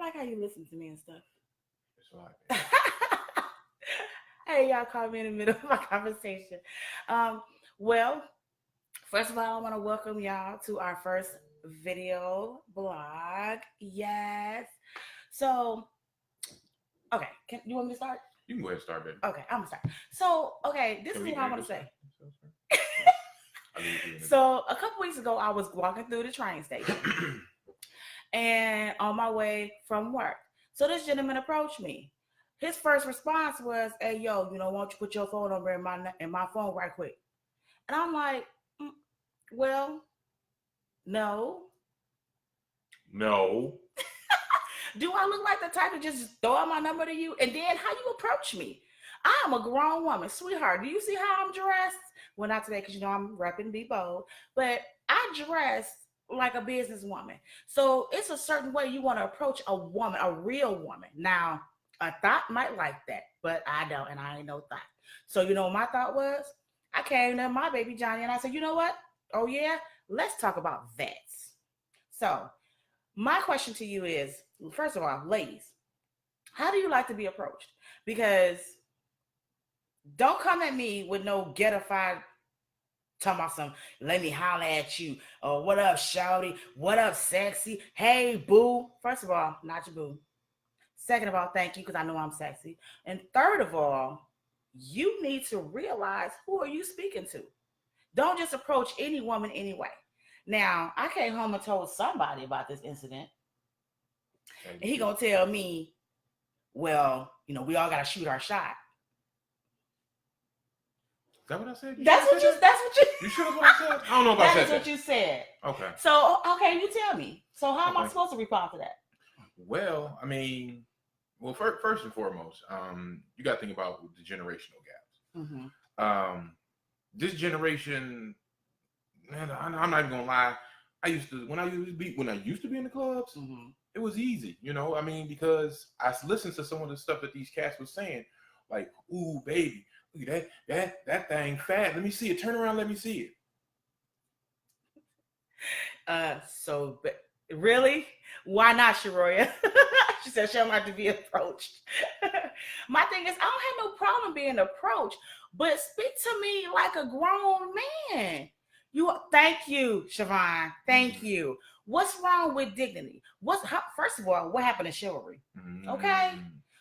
like how you listen to me and stuff. It's all right. Hey, y'all caught me in the middle of my conversation. Um, well, first of all, I want to welcome y'all to our first video blog. Yes. So, okay, you want me to start? You can go ahead and start, baby. Okay, I'm gonna start. So, okay, this Can is we what I want to say. I leave you in So, a couple weeks ago, I was walking through the train station, it. and on my way from work. So this gentleman approached me. His first response was, "Hey, yo, why don't you put your phone number in my phone right quick?" And I'm like, well, no. No. Do I look like the type to just throw out my number to you? And then how you approach me? I'm a grown woman, sweetheart. Do you see how I'm dressed? Well, not today because I'm repping Be Bold, but I dress like a businesswoman. So it's a certain way you want to approach a woman, a real woman. Now, a thought might like that, but I don't, and I ain't no thought. So my thought was? I came to my baby Johnny and I said, you know what? Oh yeah, let's talk about that. So my question to you is, first of all, ladies, how do you like to be approached? Because don't come at me with no getified talking about some, let me holler at you, or what up, shawty, what up, sexy, hey, boo. First of all, not your boo. Second of all, thank you, because I know I'm sexy. And third of all, you need to realize who are you speaking to. Don't just approach any woman anyway. Now, I came home and told somebody about this incident. And he gonna tell me, well, we all gotta shoot our shot. Is that what I said? That's what you. You sure that's what I said? I don't know if I said that. That is what you said. Okay. So, okay, you tell me. So, how am I supposed to respond to that? Well, I mean, first and foremost, you got to think about the generational gaps. Mm-hmm. This generation, man, I'm not even gonna lie. When I used to be in the clubs, mm-hmm. It was easy, I mean, because I listened to some of the stuff that these cats were saying, like, "Ooh, baby, look at that thing fat. Let me see it. Turn around, let me see it." So, but really, why not, Sharoya? She said she don't like to be approached. My thing is, I don't have no problem being approached, but speak to me like a grown man. Thank you, Siobhan. Thank you. What's wrong with dignity? First of all, what happened to chivalry? Okay,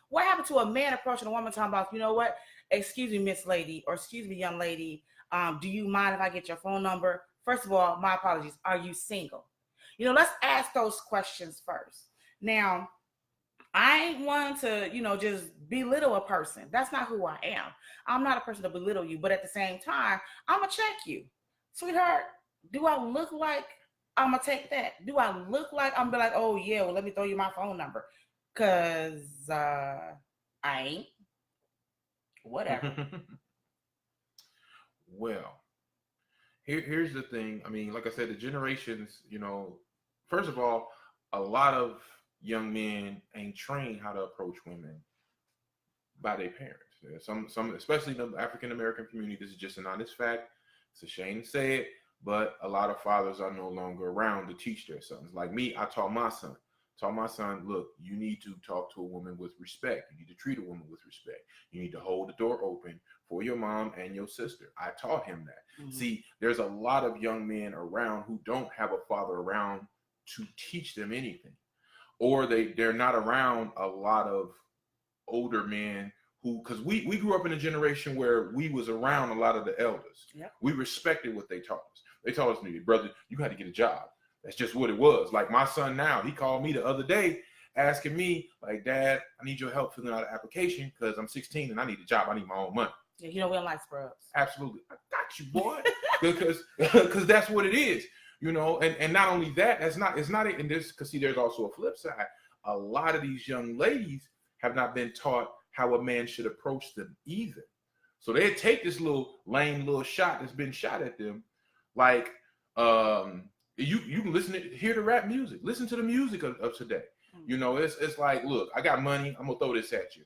what happened to a man approaching a woman talking about, you know what? Excuse me, Miss Lady, or excuse me, young lady. Do you mind if I get your phone number? First of all, my apologies. Are you single? Let's ask those questions first. Now, I ain't one to, just belittle a person. That's not who I am. I'm not a person to belittle you, but at the same time, I'm going to check you. Sweetheart, do I look like I'm going to take that? Do I look like I'm going to be like, oh, yeah, well, let me throw you my phone number? Because I ain't. Whatever. Well, here's the thing. I mean, like I said, the generations, first of all, a lot of young men ain't trained how to approach women by their parents. Some, especially in the African American community, this is just an honest fact. It's a shame to say it, but a lot of fathers are no longer around to teach their sons. Like me, I taught my son, look, you need to talk to a woman with respect. You need to treat a woman with respect. You need to hold the door open for your mom and your sister. I taught him that. Mm-hmm. See, there's a lot of young men around who don't have a father around to teach them anything. Or they're not around a lot of older men because we grew up in a generation where we was around a lot of the elders. Yep. We respected what they taught us. They taught us, brother, you had to get a job. That's just what it was. Like my son now, he called me the other day asking me, like, Dad, I need your help filling out an application because I'm 16 and I need a job. I need my own money. Yeah, we don't like scrubs. Absolutely. I got you, boy. because that's what it is. And not only that, it's not it. And because there's also a flip side. A lot of these young ladies have not been taught how a man should approach them either. So they take this lame little shot that's been shot at them. Like, you can hear the rap music, listen to the music of today. It's like, look, I got money. I'm going to throw this at you.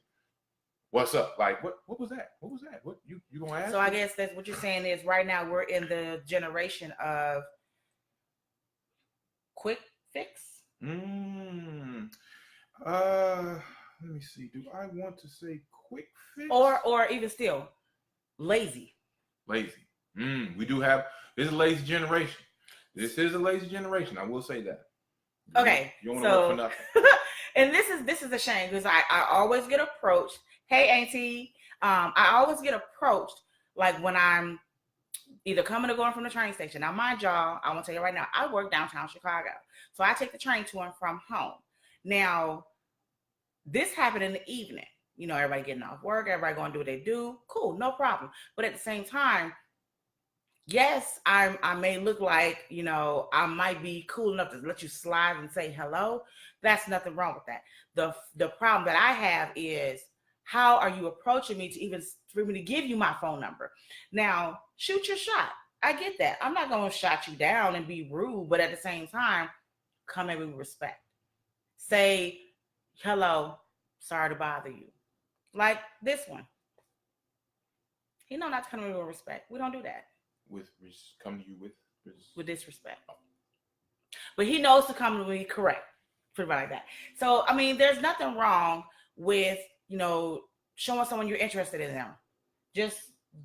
What's up? Like, what was that? What was that? What you going to ask? So I guess that's what you're saying is right now we're in the generation of quick fix. Let me see. Do I want to say quick fix or even still lazy? lazy? We do have this is a lazy generation. This is a lazy generation. I will say that. Okay, you don't want to work for nothing. And this is a shame because I always get approached. Hey, auntie, I always get approached like when I'm either coming or going from the train station. Now, mind y'all, I want to tell you right now, I work downtown Chicago, so I take the train to and from home. Now, this happened in the evening. You know, everybody getting off work, everybody going to do what they do. Cool, no problem. But at the same time, yes, I may look like, you know, I might be cool enough to let you slide and say hello. That's nothing wrong with that. The problem that I have is how are you approaching me to even for me to give you my phone number? Now, shoot your shot. I get that. I'm not going to shut you down and be rude, but at the same time, come in with respect. Say, hello, sorry to bother you. Like this one. He know not to come in with respect. We don't do that. Come to you with disrespect. But he knows to come to me correct. Pretty much like that. So, I mean, there's nothing wrong with, you know, showing someone you're interested in them. Just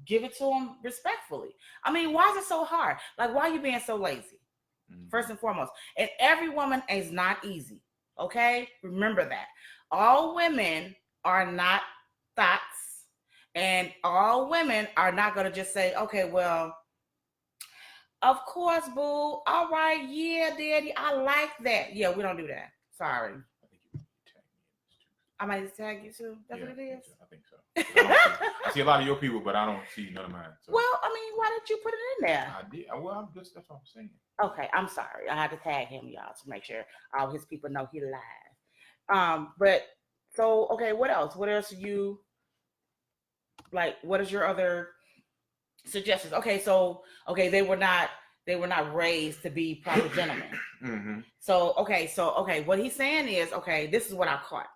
give it to them respectfully. I mean, why is it so hard? Like, why are you being so lazy? First and foremost. And every woman is not easy. Okay? Remember that. All women are not thoughts. And all women are not going to just say, okay, well, of course, boo. All right, yeah, daddy, I like that. Yeah, we don't do that. Sorry. I might tag you too. That's what it is. I think so. I see a lot of your people, but I don't see none of mine. So. Well, I mean, why didn't you put it in there? I did. Well, that's what I'm saying. Okay, I'm sorry. I had to tag him, y'all, to make sure all his people know he live. But so okay, what else? What else you like? What is your other suggestions? Okay, so they were not raised to be proper gentlemen. Mm-hmm. So what he's saying is, okay, this is what I caught.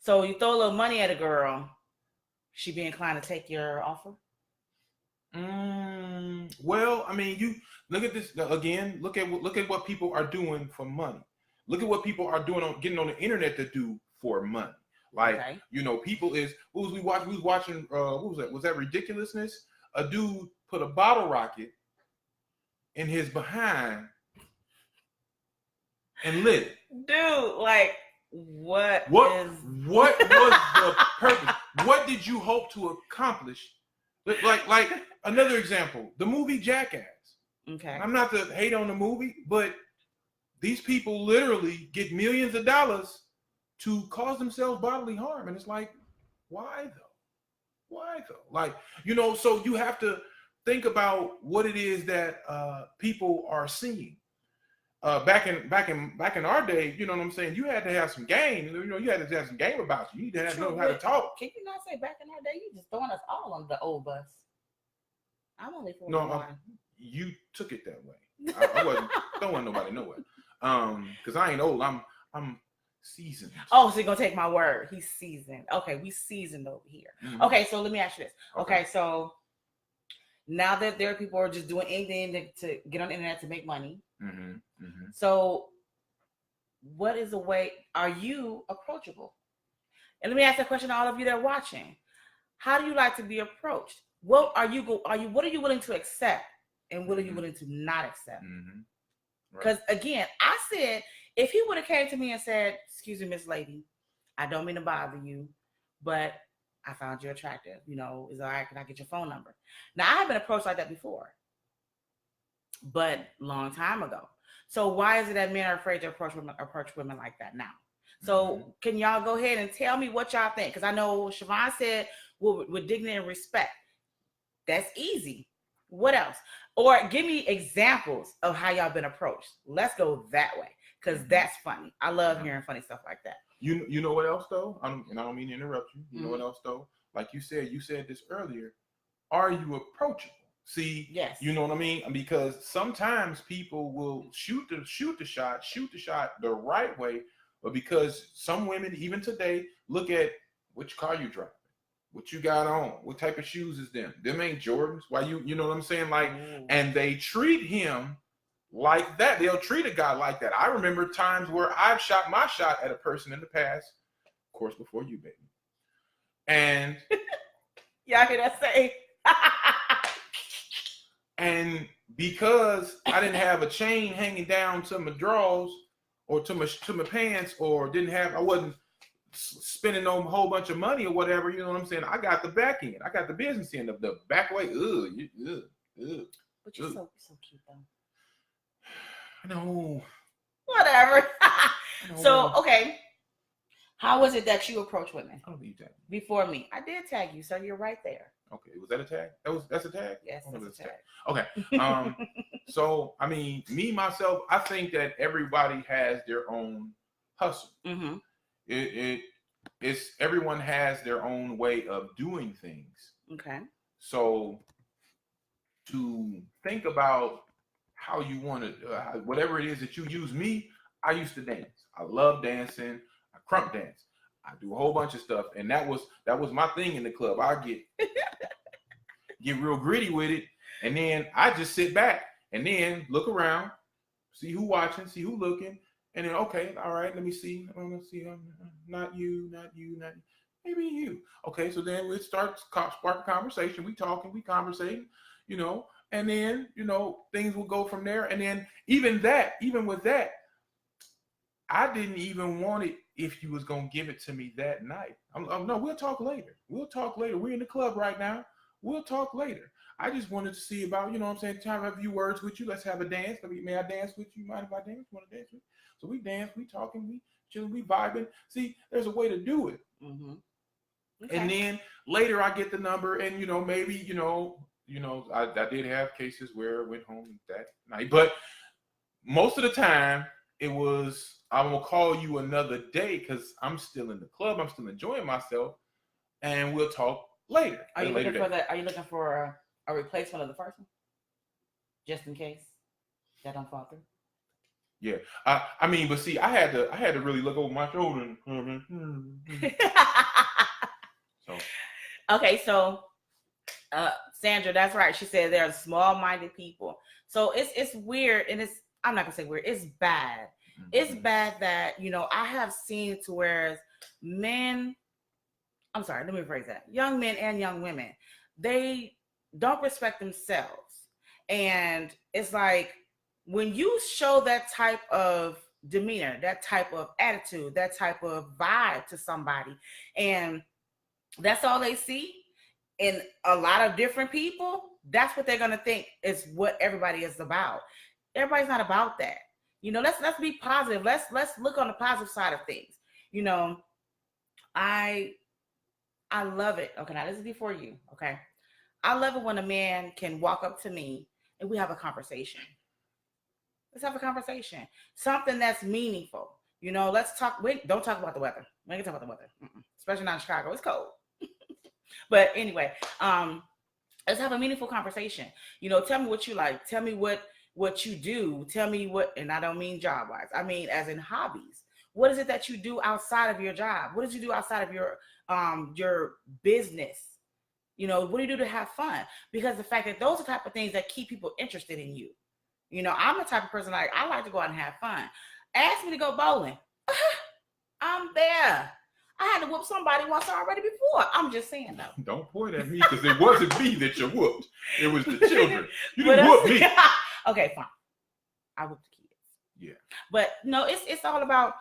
So you throw a little money at a girl, she be inclined to take your offer? Well, I mean, you look at this again. Look at what people are doing for money. Look at what people are doing getting on the internet to do for money. Like, you know, people is we was watching what was that? Was that Ridiculousness? A dude put a bottle rocket in his behind and lit it. Dude, like what was the purpose? What did you hope to accomplish? Like another example, the movie Jackass. Okay. I'm not to hate on the movie, but these people literally get millions of dollars to cause themselves bodily harm. And it's like, why though? Why though? Like, you know, so you have to think about what it is that people are seeing. Back in our day, you know what I'm saying? You had to have some game. You know, you had to have some game about you. You had to know how to talk. Can you not say back in our day? You just throwing us all on the old bus. I'm only 41. No, you took it that way. I wasn't throwing nobody nowhere. Because I ain't old. I'm seasoned. Oh, so you're gonna take my word? He's seasoned. Okay, we seasoned over here. Mm-hmm. Okay, so let me ask you this. Okay, so now that there are people who are just doing anything to get on the internet to make money. Mm-hmm. Mm-hmm. So, what is the way? Are you approachable? And let me ask that question to all of you that are watching. How do you like to be approached? What are you willing to accept, and what are you willing to not accept? Because again, I said if he would have came to me and said, "Excuse me, Miss Lady, I don't mean to bother you, but I found you attractive. You know, is it all right? Can I get your phone number?" Now, I have been approached like that before, but long time ago. So why is it that men are afraid to approach women like that now? So can y'all go ahead and tell me what y'all think? Because I know Siobhan said with dignity and respect. That's easy. What else? Or give me examples of how y'all been approached. Let's go that way, because that's funny. I love hearing funny stuff like that. You know what else though? I don't mean to interrupt you. You know what else though? Like you said this earlier. Are you approachable? See, yes. You know what I mean? Because sometimes people will shoot the shot the right way, but because some women even today look at which car you drive, what you got on, what type of shoes is them. Them ain't Jordans. Why you know what I'm saying? Like, and they treat him like that. They'll treat a guy like that. I remember times where I've shot my shot at a person in the past, of course, before you, baby. And y'all hear that say? and because I didn't have a chain hanging down to my drawers or to my pants, or I wasn't spending a whole bunch of money or whatever, you know what I'm saying? I got the back end. I got the business end of the back way. But you're so cute though. I know. Whatever. So, okay. How was it that you approach women? I don't think you tagged me. Before me. I did tag you, so you're right there. Okay. Was that a tag? That's a tag? Yes, that's a tag. Okay. So, I mean, me, myself, I think that everybody has their own hustle. Mm-hmm. It's everyone has their own way of doing things. Okay. So to think about how you want to, whatever it is that you use. Me, I used to dance. I love dancing. I crump dance. I do a whole bunch of stuff, and that was my thing in the club. I get real gritty with it, and then I just sit back and then look around, see who watching, see who looking, and then okay, all right, let me see. Let's see, not you, maybe you. Okay, so then we spark a conversation. We talking, we conversating, you know, and then things will go from there. And then even with that, I didn't even want it if you was gonna give it to me that night. No, we'll talk later. We're in the club right now. We'll talk later. I just wanted to see about, what I'm saying, try to have a few words with you. Let's have a dance. May I dance with you? Mind if I dance? You want to dance with me? So we dance, we talking, we chilling, we vibing. See, there's a way to do it. Mm-hmm. Okay. And then later I get the number, and maybe I did have cases where I went home that night, but most of the time it was, I'm gonna call you another day because I'm still in the club, I'm still enjoying myself, and we'll talk later. Are you looking for a replacement of the first one, just in case that don't fall through? Yeah, I mean, but see, I had to really look over my shoulder. So. Okay, so Sandra, that's right. She said there are small-minded people. So it's weird, and I'm not gonna say weird. It's bad. Mm-hmm. It's bad that I have seen to where men. I'm sorry. Let me rephrase that. Young men and young women, they don't respect themselves, and it's like when you show that type of demeanor, that type of attitude, that type of vibe to somebody, and that's all they see in a lot of different people, that's what they're going to think is what everybody is about. Everybody's not about that. Let's be positive. Let's look on the positive side of things. I love it. Okay, now this is before you. Okay. I love it when a man can walk up to me and we have a conversation. Let's have a conversation. Something that's meaningful. Let's talk. Don't talk about the weather. We ain't gonna talk about the weather. Especially not in Chicago. It's cold. But anyway, let's have a meaningful conversation. Tell me what you like. Tell me what you do. Tell me what, and I don't mean job wise. I mean as in hobbies. What is it that you do outside of your job? What did you do outside of your business? What do you do to have fun? Because the fact that those are the type of things that keep people interested in you. I'm the type of person I like to go out and have fun. Ask me to go bowling. I'm there. I had to whoop somebody once already before. I'm just saying though. Don't point at me because it wasn't me that you whooped. It was the children. You didn't whoop me. Okay, fine. I whooped the kids. Yeah. But no, it's all about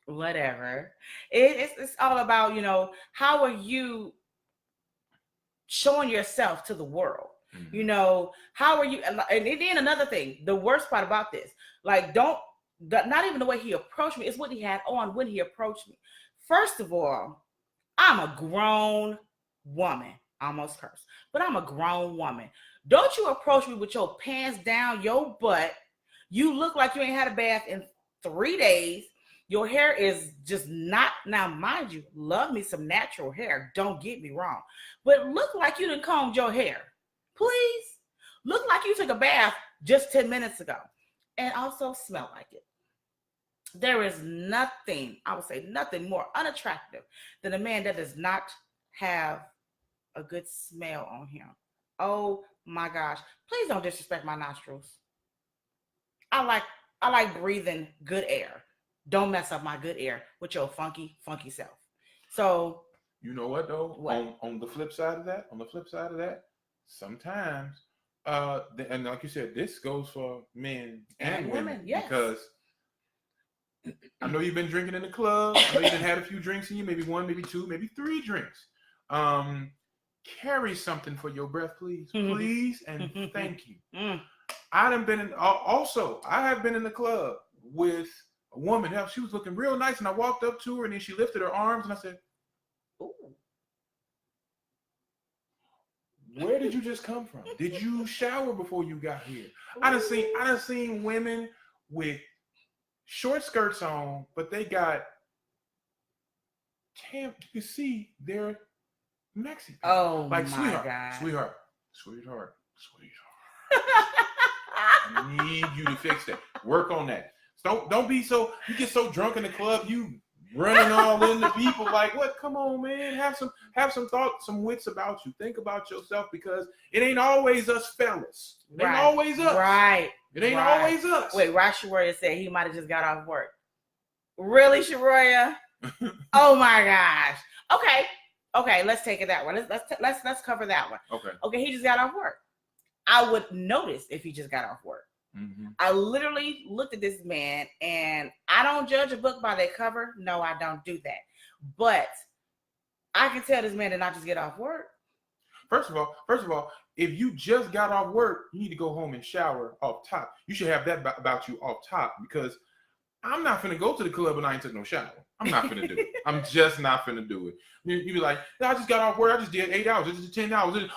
whatever. It's all about, how are you showing yourself to the world? Mm-hmm. How are you? And then another thing, the worst part about this, like not even the way he approached me, it's what he had on when he approached me. First of all, I'm a grown woman. I almost cursed, but I'm a grown woman. Don't you approach me with your pants down your butt. You look like you ain't had a bath in 3 days. Your hair is just not, now mind you, love me some natural hair. Don't get me wrong. But look like you done combed your hair. Please. Look like you took a bath just 10 minutes ago. And also smell like it. There is nothing, I would say nothing more unattractive than a man that does not have a good smell on him. Oh my gosh. Please don't disrespect my nostrils. I like breathing good air. Don't mess up my good air with your funky self. So you know what though? what? On the flip side of that, sometimes and like you said, this goes for men and women Yes. because I know you've been drinking in the club. I know you've had a few drinks in you, maybe one, maybe two, maybe three drinks. Carry something for your breath, please, please, and thank you. I have been in the club with a woman. Hell, she was looking real nice, and I walked up to her, and then she lifted her arms, and I said, Ooh. "Where did you just come from? Did you shower before you got here?" I done seen women with short skirts on, but they got you see they're Mexican. Oh like my God. sweetheart. I need you to fix that. Work on that. Don't be so you get so drunk in the club, you running all into people like what? Come on, man. Have some thoughts, some wits about you. Think about yourself because it ain't always us fellas. It ain't always us. Right. It ain't always us. Wait, Sharoya said he might have just got off work. Really, Sharoya? Oh my gosh. Okay, let's take it that way. Let's cover that one. Okay, he just got off work. I would notice if he just got off work. Mm-hmm. I literally looked at this man, and I don't judge a book by their cover. No, I don't do that. But I can tell this man did not just get off work. First of all, if you just got off work, you need to go home and shower off top. You should have that about you off top because I'm not finna go to the club and I ain't took no shower. I'm not finna do it. I'm just not finna do it. You be like, I just got off work. I just did 8 hours. This is 10 hours.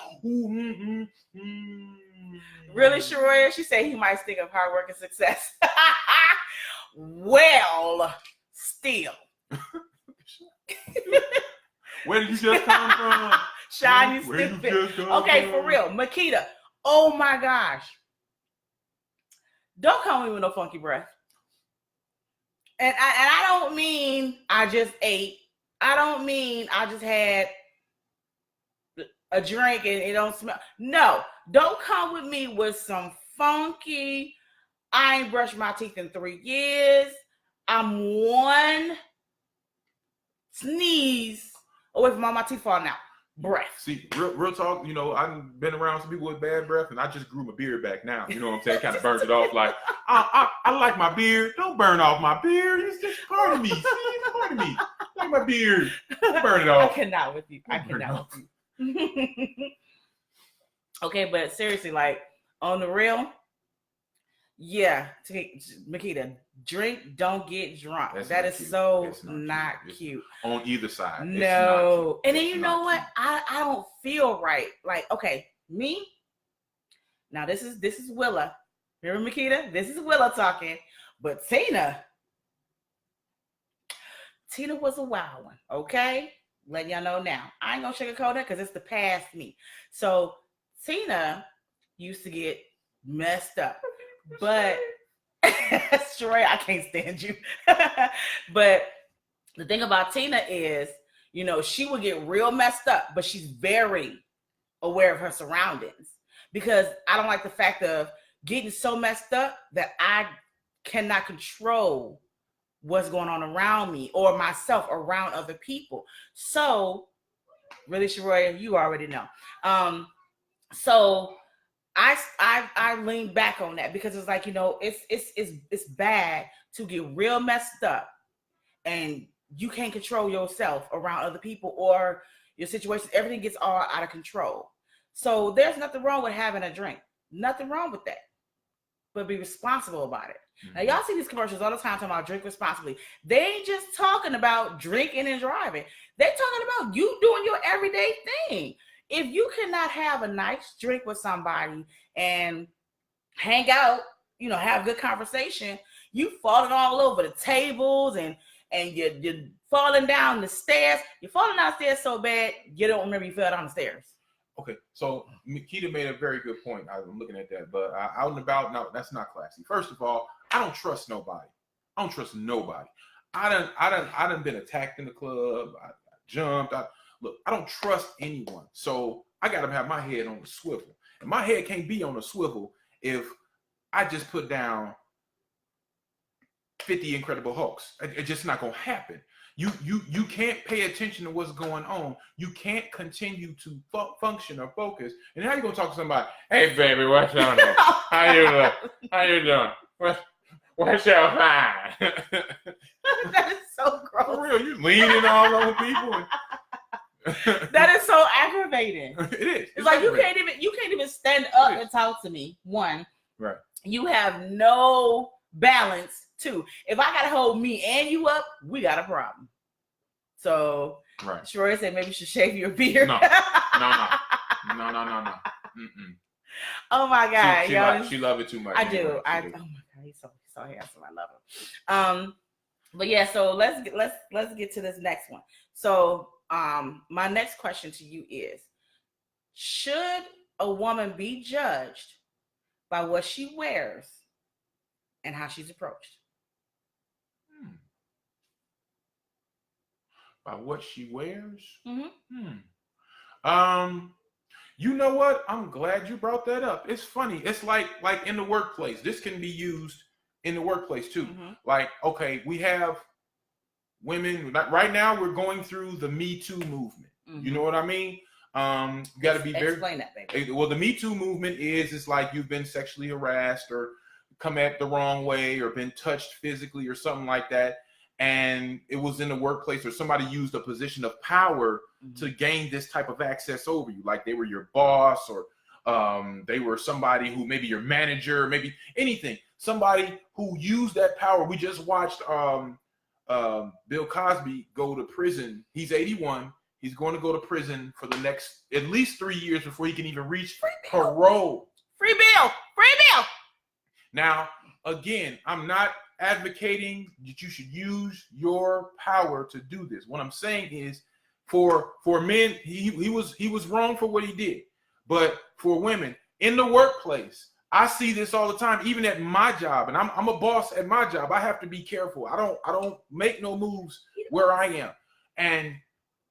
Really, Sharoya? She said he might think of hard work and success. Well, still. Where did you just come from? Shiny stupid. Okay, for real. Makita. Oh my gosh. Don't call me with no funky breath. And I don't mean I just ate. I don't mean I just had a drink and it don't smell. No, don't come with me with some funky, I ain't brushed my teeth in 3 years. I'm one sneeze away from all my teeth falling out. Breath. See, real talk, I've been around some people with bad breath and I just grew my beard back now. You know what I'm saying? Kind of burnt it off. Like, I like my beard. Don't burn off my beard. It's just part of me. See, it's part of me. I like my beard. Don't burn it off. I cannot with you. Okay, but seriously, like, on the real, yeah, Makita, drink, don't get drunk. That is so not cute. On either side. No. And then you know what? I don't feel right. Like, okay, me. Now this is Willa. Remember, Makita? This is Willa talking. But Tina was a wild one, okay? Letting y'all know now. I ain't gonna sugarcoat it because it's the past me. So Tina used to get messed up. But Sheree, I can't stand you. But the thing about Tina is, she would get real messed up, but she's very aware of her surroundings. Because I don't like the fact of getting so messed up that I cannot control what's going on around me or myself around other people. So, really, Sheree, you already know. So I lean back on that because it's like, it's bad to get real messed up and you can't control yourself around other people or your situation. Everything gets all out of control. So there's nothing wrong with having a drink. Nothing wrong with that. But be responsible about it. Mm-hmm. Now, y'all see these commercials all the time talking about drink responsibly. They ain't just talking about drinking and driving. They're talking about you doing your everyday thing. If you cannot have a nice drink with somebody and hang out, have good conversation, you falling all over the tables and you're falling down the stairs. You're falling downstairs so bad you don't remember you fell down the stairs. Okay, so Makita made a very good point. I'm looking at that, but out and about, no, that's not classy. First of all, I don't trust nobody. I don't trust nobody. I done been attacked in the club. I jumped. Look, I don't trust anyone. So I got to have my head on the swivel. And my head can't be on the swivel if I just put down 50 Incredible Hulks. It's just not gonna happen. You can't pay attention to what's going on. You can't continue to function or focus. And how you gonna talk to somebody? Hey, baby, what's on there? How you doing? How you doing? What's your fine? That is so gross. For real, you leaning all over people. That is so aggravating. It is. It's like you can't even stand up and talk to me. One, right? You have no balance. Two, if I gotta hold me and you up, we got a problem. So, right. Shroy said maybe you should shave your beard. No. Mm-mm. Oh my God, she love it too much. I do. Oh my God, he's so handsome. I love him. But yeah, so let's get to this next one. So, my next question to you is: should a woman be judged by what she wears and how she's approached? By what she wears? Mm-hmm. You know what? I'm glad you brought that up. It's funny. It's like in the workplace. This can be used in the workplace too. Mm-hmm. Like, okay, we have women. Right now, we're going through the Me Too movement. Mm-hmm. You know what I mean? You got to be very. Explain that, baby. Well, the Me Too movement it's like you've been sexually harassed or come at the wrong way or been touched physically or something like that. And it was in the workplace or somebody used a position of power to gain this type of access over you. Like they were your boss or they were somebody who maybe your manager, maybe anything. Somebody who used that power. We just watched Bill Cosby go to prison. He's 81. He's going to go to prison for the next at least 3 years before he can even reach parole. Free Bill. Now, again, I'm not advocating that you should use your power to do this. What I'm saying is, for men, he was wrong for what he did. But for women in the workplace, I see this all the time, even at my job. And I'm a boss at my job. I have to be careful. I don't make no moves where I am. And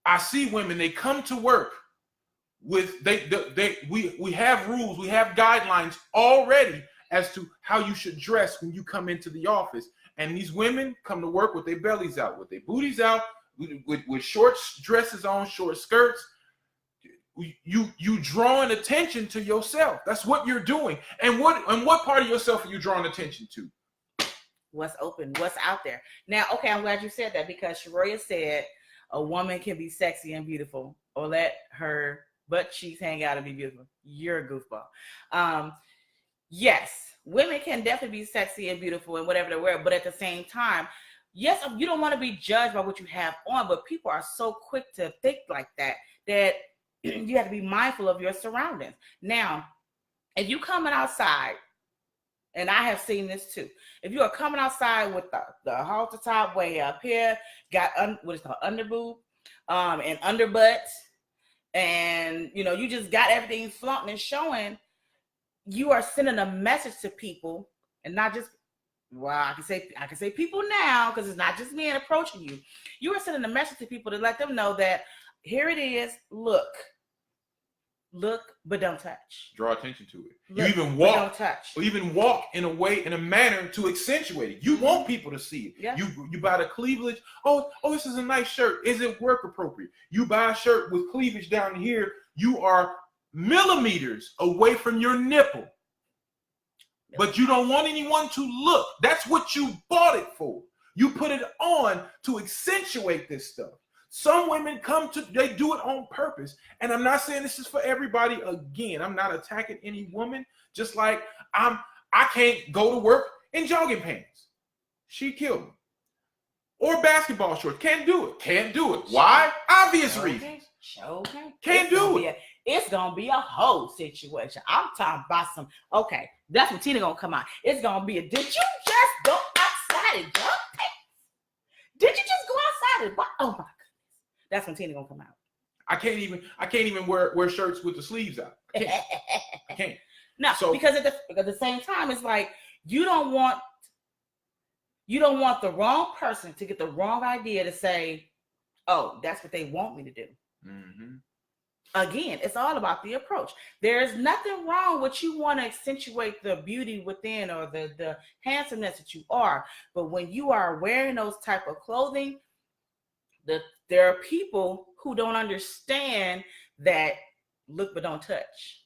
I see women, they come to work with we have rules, we have guidelines already as to how you should dress when you come into the office. And these women come to work with their bellies out, with their booties out, with short dresses on, short skirts. You drawing attention to yourself. That's what you're doing. And what part of yourself are you drawing attention to? What's open, what's out there. Now, okay, I'm glad you said that, because Sharoya said a woman can be sexy and beautiful or let her butt cheeks hang out and be beautiful. You're a goofball. Yes, women can definitely be sexy and beautiful and whatever they wear, but at the same time, yes, you don't want to be judged by what you have on, but people are so quick to think like that you have to be mindful of your surroundings. Now, if you coming outside, and I have seen this too, if you are coming outside with the halter top way up here, got what is called underboob and underbutt, and you just got everything flaunting and showing, you are sending a message to people, and not just, well, I can say people now, because it's not just men approaching you. You are sending a message to people to let them know that here it is. Look, but don't touch. Draw attention to it. Look, you even walk, don't touch. or even walk in a manner to accentuate it. You want people to see it. Yeah. You buy the cleavage. Oh, this is a nice shirt. Is it work appropriate? You buy a shirt with cleavage down here. You are millimeters away from your nipple, but you don't want anyone to look. That's what you bought it for. You put it on to accentuate this stuff. Some women they do it on purpose. And I'm not saying this is for everybody. Again, I'm not attacking any woman. Just like I can't go to work in jogging pants. She killed me. Or basketball shorts. Can't do it. Why? Obvious reasons. Okay. Can't do it. It's gonna be a whole situation. I'm talking about some. Okay, that's when Tina gonna come out. It's gonna be did you just go outside and jump? Did you just go outside and what? Oh my goodness. That's when Tina gonna come out. I can't even wear shirts with the sleeves out. I can't. No, because at the same time, it's like you don't want the wrong person to get the wrong idea to say, oh, that's what they want me to do. Mm-hmm. Again, it's all about the approach. There's nothing wrong with you want to accentuate the beauty within or the handsomeness that you are. But when you are wearing those type of clothing, there are people who don't understand that look but don't touch.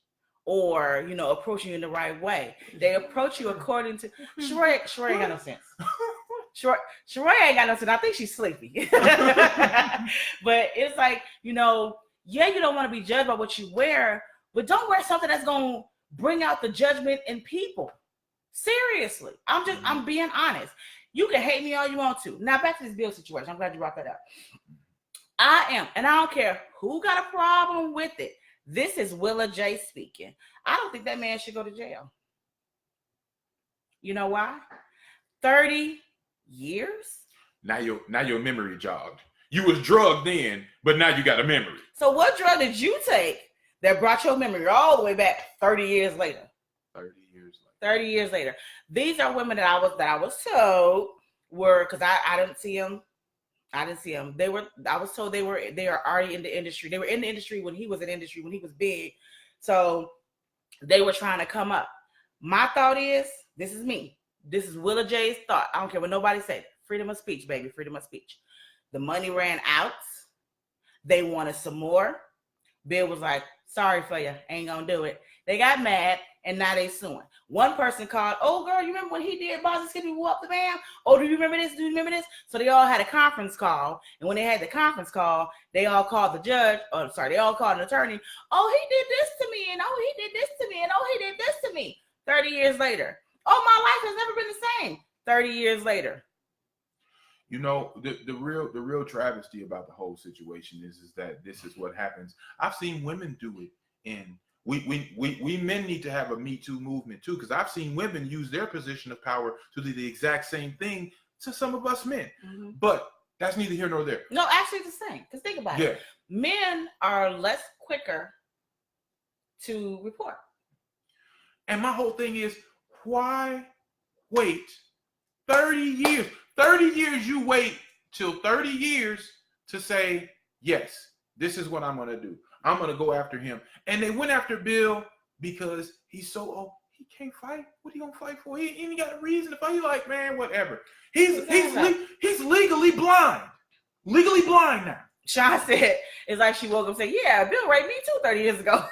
Or, approaching you in the right way. They approach you according to Sheree ain't got no sense. Sheree ain't got no sense. I think she's sleepy. But it's like, yeah, you don't want to be judged by what you wear, but don't wear something that's going to bring out the judgment in people. Seriously. I'm being honest. You can hate me all you want to. Now, back to this bill situation. I'm glad you brought that up. I am, and I don't care who got a problem with it. This is Willa J speaking. I don't think that man should go to jail. You know why? 30 years? Now your memory jogged. You was drugged then, but now you got a memory. So what drug did you take that brought your memory all the way back 30 years later? 30 years later. These are women that I was told were, because I didn't see them. I was told they are already in the industry. They were in the industry when he was in the industry, when he was big. So they were trying to come up. My thought is, this is me. This is Willa J's thought. I don't care what nobody said. Freedom of speech, baby. Freedom of speech. The money ran out. They wanted some more. Bill was like, sorry for you. Ain't gonna do it. They got mad and now they suing. One person called, oh girl, you remember when he did Boss and Skippy Whoop the Man? Oh, do you remember this? Do you remember this? So they all had a conference call. And when they had the conference call, they all called the judge. They all called an attorney. Oh, he did this to me. And oh, he did this to me. And oh, he did this to me. 30 years later. Oh, my life has never been the same. 30 years later. The real travesty about the whole situation is that this is what happens. I've seen women do it, and we men need to have a Me Too movement too, because I've seen women use their position of power to do the exact same thing to some of us men. Mm-hmm. But that's neither here nor there. No, actually it's the same. Because think about it. Men are less quicker to report. And my whole thing is, why wait 30 years? 30 years, you wait till 30 years to say, yes, this is what I'm going to do. I'm going to go after him. And they went after Bill because he's so old. He can't fight. What are you going to fight for? He ain't got a reason to fight. He's like, man, whatever. He's legally blind. Legally blind now. Sean said, it's like she woke up and said, yeah, Bill raped me too 30 years ago.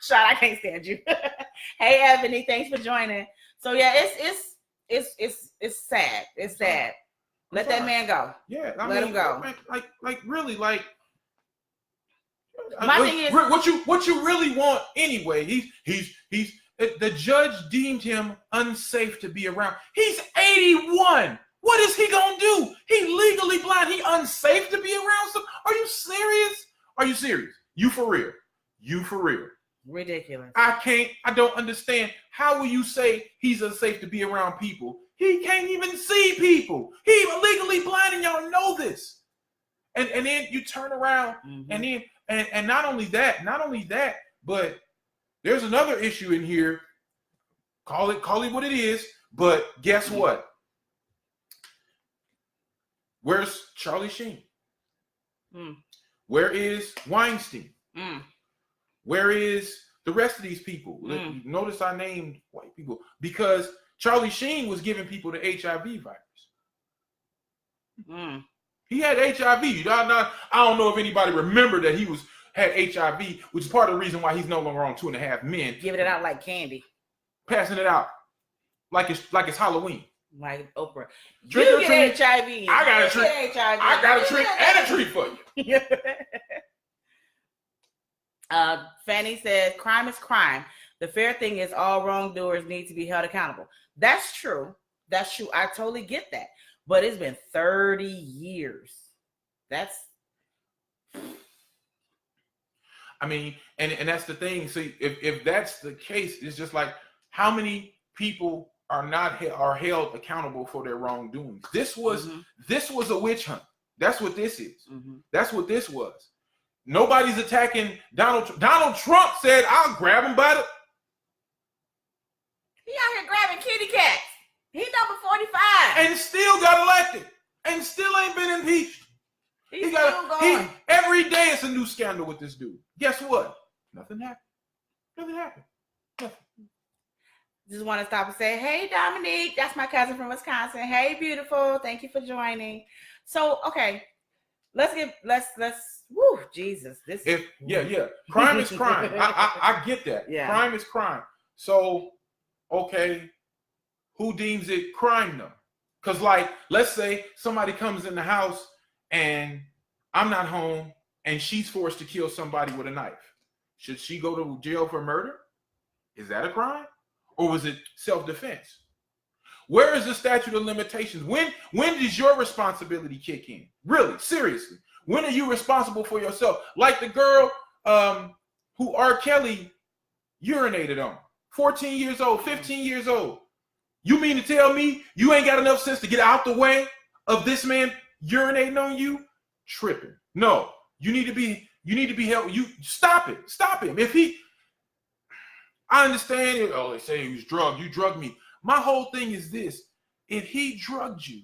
Sean, I can't stand you. Hey, Ebony, thanks for joining. So, yeah, it's sad. It's sad. Let that man go. Yeah, let him go. Really. My thing is, what you really want anyway. He's the judge deemed him unsafe to be around. He's 81. What is he gonna do? He legally blind. He unsafe to be around. So, are you serious? Are you serious? You for real? You for real? Ridiculous. I don't understand. How will you say he's unsafe to be around people? He can't even see people. He's legally blind, and y'all know this. And then you turn around, mm-hmm. and not only that, but there's another issue in here. Call it what it is. But guess mm-hmm. what? Where's Charlie Sheen? Mm. Where is Weinstein? Mm. Where is the rest of these people? Notice I named white people because Charlie Sheen was giving people the HIV virus. Mm. He had HIV. I don't know if anybody remembered that he had HIV, which is part of the reason why he's no longer on 2.5 Men. Giving it out like candy. Passing it out like it's Halloween. Like Oprah. Trick you or get treat. HIV. I got a trick. HIV. I got a trick and a treat for you. Fanny says, crime is crime. The fair thing is all wrongdoers need to be held accountable. That's true. That's true. I totally get that. But it's been 30 years. That's... I mean, and that's the thing. See, if that's the case, it's just like how many people are held accountable for their wrongdoings. This was a witch hunt. That's what this is. Mm-hmm. That's what this was. Nobody's attacking Donald Trump. Donald Trump said, I'll grab him by the... He out here grabbing kitty cats. He number 45. And still got elected. And still ain't been impeached. He's still going. Every day it's a new scandal with this dude. Guess what? Nothing happened. Nothing happened. Nothing. Just want to stop and say, hey, Dominique, that's my cousin from Wisconsin. Hey, beautiful. Thank you for joining. So, okay, let's woo, Jesus. Yeah. Crime is crime. I get that. Yeah. Crime is crime. So, okay, who deems it crime though? Because, like, let's say somebody comes in the house and I'm not home and she's forced to kill somebody with a knife. Should she go to jail for murder? Is that a crime? Or was it self-defense? Where is the statute of limitations? When does your responsibility kick in? Really, seriously. When are you responsible for yourself? Like the girl who R. Kelly urinated on. 14 years old, 15 years old. You mean to tell me you ain't got enough sense to get out the way of this man urinating on you? Tripping. No, you need to be held. You stop it. Stop him. I understand it. Oh, they say he was drugged. You drugged me. My whole thing is this. If he drugged you,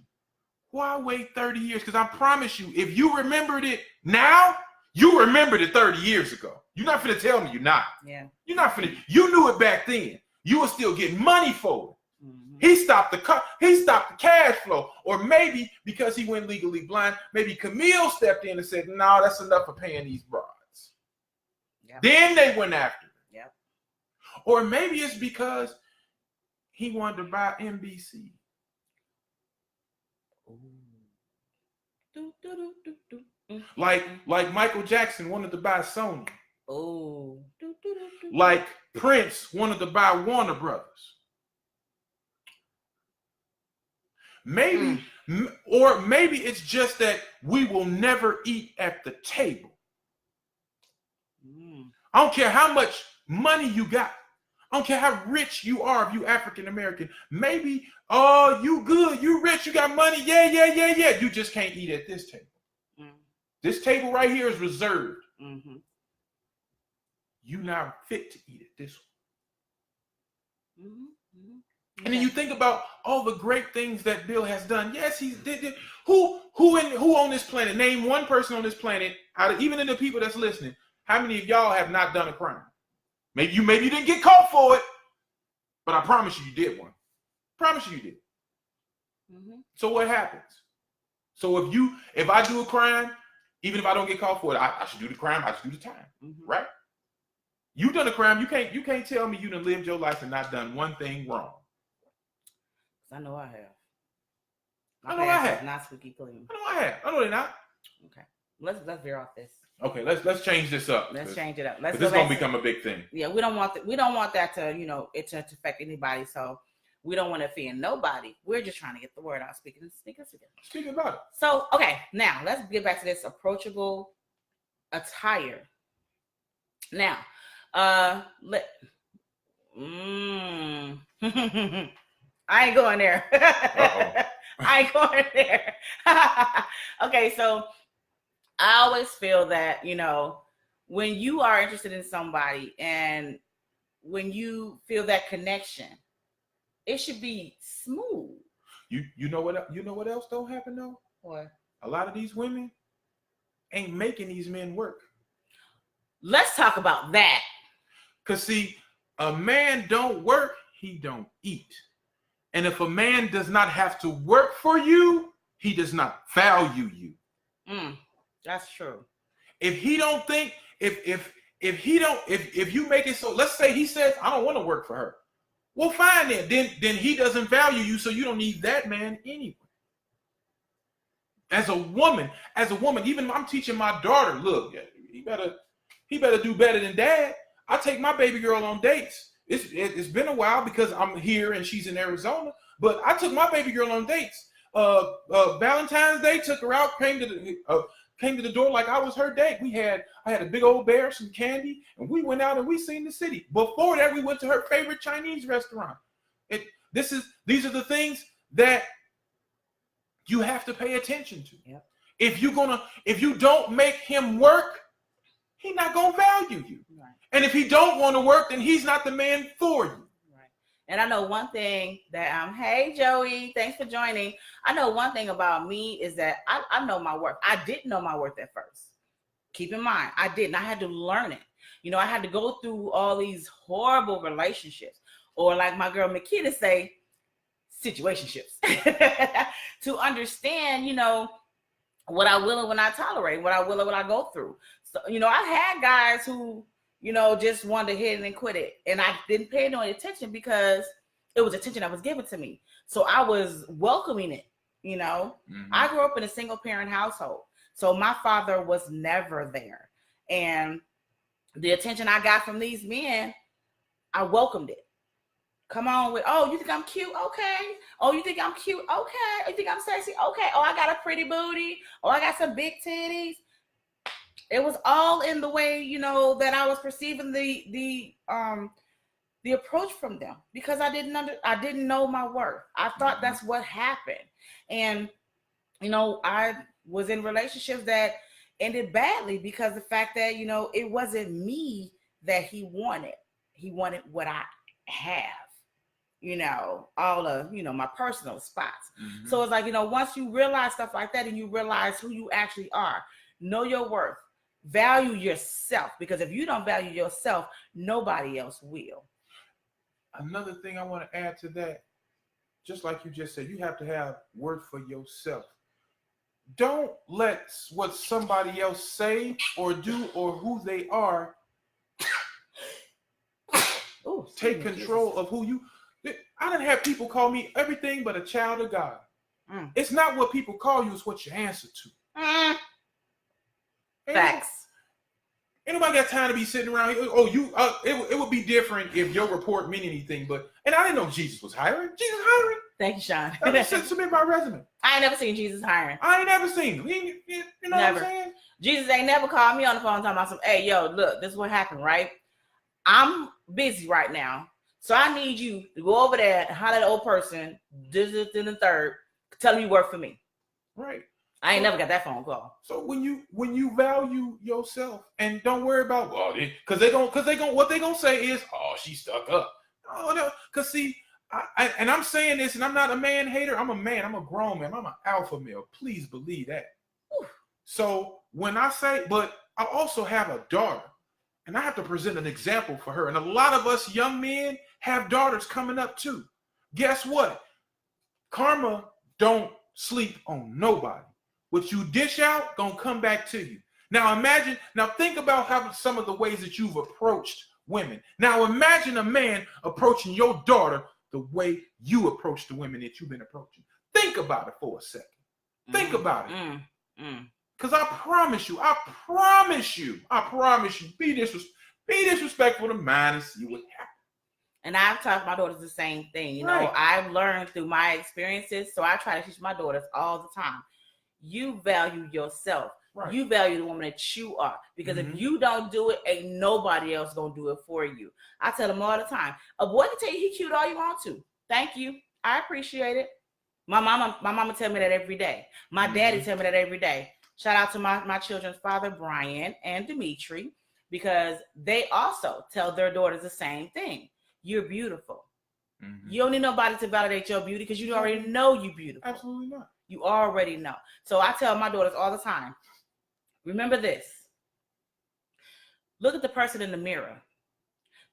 why wait 30 years? Because I promise you, if you remembered it now, you remembered it 30 years ago. You're not finna tell me you're not. Yeah. You're not finna. You knew it back then. You were still getting money for it. Mm-hmm. He stopped the cash flow. Or maybe because he went legally blind, maybe Camille stepped in and said, no, that's enough for paying these broads. Yep. Then they went after him. Yep. Or maybe it's because he wanted to buy NBC. Like Michael Jackson wanted to buy Sony. Oh. Like Prince wanted to buy Warner Brothers. Maybe, or maybe it's just that we will never eat at the table. I don't care how much money you got. I don't care how rich you are if you African American. Maybe, oh, you good, you rich, you got money. Yeah. You just can't eat at this table. This table right here is reserved. You're not fit to eat at this one. And then you think about all the great things that Bill has done. Yes, he did. Who on this planet? Name one person on this planet, even in the people that's listening. How many of y'all have not done a crime? Maybe you didn't get caught for it, but I promise you did one. Promise you did. So what happens? So if I do a crime, even if I don't get caught for it, I should do the crime. I should do the time, right? You done a crime. You can't tell me you done lived your life and not done one thing wrong. I know I have. I know I have. Not squeaky clean. I know I have. I know they're not. Okay. Let's veer off this. Okay, let's change this up. Let's change it up. This is gonna become a big thing. Yeah, we don't want that to it to affect anybody. So we don't want to offend nobody. We're just trying to get the word out. Speaking about it. So okay, now let's get back to this approachable attire. Now, I ain't going there. I ain't going there. Okay, so I always feel that, when you are interested in somebody and when you feel that connection, it should be smooth. You know what else don't happen though? What? A lot of these women ain't making these men work. Let's talk about that. Cause see, a man don't work, he don't eat. And if a man does not have to work for you, he does not value you. That's true. If he don't think, if you make it so, let's say he says, I don't want to work for her. Well, fine then he doesn't value you, so you don't need that man anyway. As a woman, even if I'm teaching my daughter, look, he better do better than dad. I take my baby girl on dates. It's been a while because I'm here and she's in Arizona, but I took my baby girl on dates. Valentine's Day, took her out, came to the door like I was her date. I had a big old bear, some candy, and we went out and we seen the city. Before that, we went to her favorite Chinese restaurant. These are the things that you have to pay attention to. Yep. If you don't make him work, he's not gonna value you. Right. And if he don't want to work, then he's not the man for you. Right. And I know one thing that hey Joey, thanks for joining. I know one thing about me is that I know my worth. I didn't know my worth at first. Keep in mind, I didn't. I had to learn it. You know, I had to go through all these horrible relationships, or like my girl McKenna say, situationships, to understand, you know, what I will and what I tolerate, what I will and what I go through. So, you know, I had guys who, you know, just wanted to hit it and quit it. And I didn't pay no attention because it was attention that was given to me. So I was welcoming it, you know. I grew up in a single parent household. So my father was never there. And the attention I got from these men, I welcomed it. Come on with, oh, you think I'm cute? Okay. Oh, you think I'm cute? Okay. Oh, you think I'm sexy? Okay. Oh, I got a pretty booty. Oh, I got some big titties. It was all in the way, you know, that I was perceiving the approach from them, because I didn't know my worth. I thought that's what happened. And, you know, I was in relationships that ended badly because the fact that, you know, it wasn't me that he wanted. He wanted what I have. You know, all of, you know, my personal spots. So it's like, you know, once you realize stuff like that and you realize who you actually are, know your worth, value yourself, because if you don't value yourself, nobody else will. Another thing I want to add to that, just like you just said, you have to have worth for yourself. Don't let what somebody else say or do or who they are take control of who you. I done have people call me everything but a child of God. It's not what people call you, it's what you answer to. Facts. Ain't nobody got time to be sitting around here. Oh, it would be different if your report meant anything. And I didn't know Jesus was hiring. Jesus hiring. Thank you, Sean. Submit my resume. I ain't never seen Jesus hiring. I ain't never seen him. You know never. What I'm saying? Jesus ain't never called me on the phone talking about some, hey, yo, look, this is what happened, right? I'm busy right now. So I need you to go over there and holler at the old person, this and the third, tell me you work for me. Right. I ain't never got that phone call. So when you value yourself and don't worry about what they gonna say is, oh, she stuck up. Oh no, because see, and I'm saying this, and I'm not a man hater. I'm a man. I'm a grown man. I'm an alpha male. Please believe that. Whew. So when I say, but I also have a daughter. And I have to present an example for her. And a lot of us young men have daughters coming up too. Guess what? Karma don't sleep on nobody. What you dish out gonna come back to you. Now think about how some of the ways that you've approached women. Now imagine a man approaching your daughter the way you approach the women that you've been approaching. Think about it for a second. Think about it. Because I promise you, be disrespectful to mine and see what happens. And I've taught my daughters the same thing. You know, I've learned through my experiences. So I try to teach my daughters all the time. You value yourself. Right. You value the woman that you are. Because if you don't do it, ain't nobody else going to do it for you. I tell them all the time, a boy can tell you he cute all you want to. Thank you. I appreciate it. My mama tell me that every day. My daddy tell me that every day. Shout out to my children's father, Brian and Dimitri, because they also tell their daughters the same thing. You're beautiful. You don't need nobody to validate your beauty because you already know you're beautiful. Absolutely not. You already know. So I tell my daughters all the time, remember this. Look at the person in the mirror.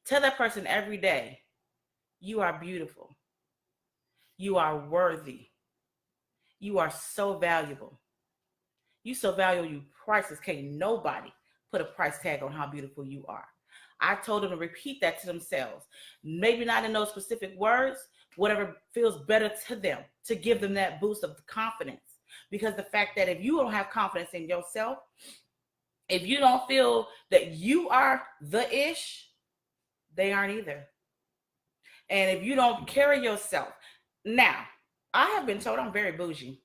Tell that person every day, you are beautiful. You are worthy. You are so valuable. You so valuable, you priceless. Can't nobody put a price tag on how beautiful you are. I told them to repeat that to themselves. Maybe not in those specific words, whatever feels better to them, to give them that boost of confidence. Because the fact that if you don't have confidence in yourself, if you don't feel that you are the ish, they aren't either. And if you don't carry yourself. Now, I have been told I'm very bougie.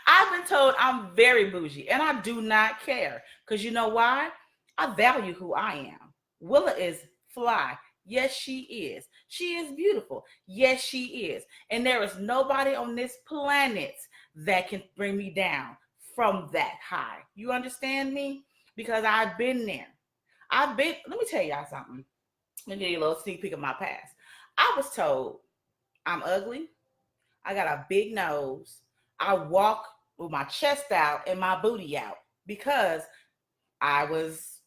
I've been told I'm very bougie, and I do not care. Because you know why? I value who I am. Willa is fly. Yes, she is. She is beautiful. Yes, she is. And there is nobody on this planet that can bring me down from that high. You understand me? Because I've been there. Let me tell y'all something. Let me give you a little sneak peek of my past. I was told I'm ugly. I got a big nose. I walk with my chest out and my booty out because I was,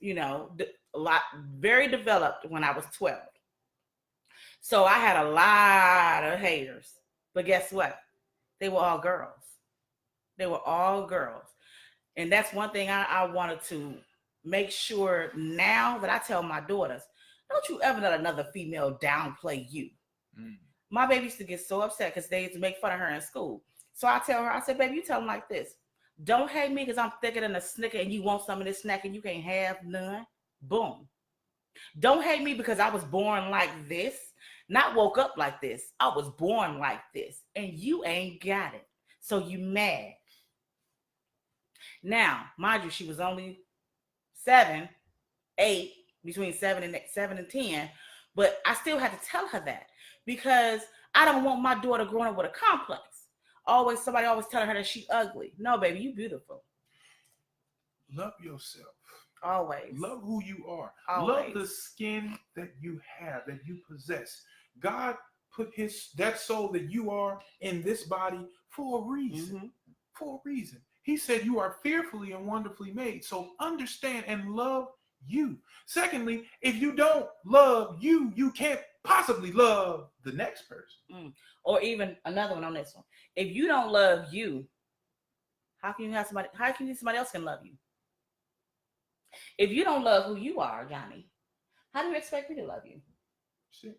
very developed when I was 12. So I had a lot of haters. But guess what? They were all girls. They were all girls. And that's one thing I wanted to make sure now that I tell my daughters, don't you ever let another female downplay you. Mm. My baby used to get so upset because they used to make fun of her in school. So I tell her, I said, baby, you tell them like this. Don't hate me because I'm thicker than a Snicker and you want some of this snack and you can't have none. Boom. Don't hate me because I was born like this, not woke up like this. I was born like this and you ain't got it. So you mad. Now, mind you, she was only 7, 8, between 7 and 10, but I still had to tell her that because I don't want my daughter growing up with a complex. Somebody always telling her that she ugly. No, baby, you beautiful. Love yourself. Always. Love who you are. Always. Love the skin that you have, that you possess. God put that soul that you are in this body for a reason. Mm-hmm. For a reason. He said you are fearfully and wonderfully made. So understand and love you. Secondly, if you don't love you, you can't possibly love the next person. Or even another one on this one. If you don't love you, how can somebody else can love you? If you don't love who you are, Johnny, how do you expect me to love you? See.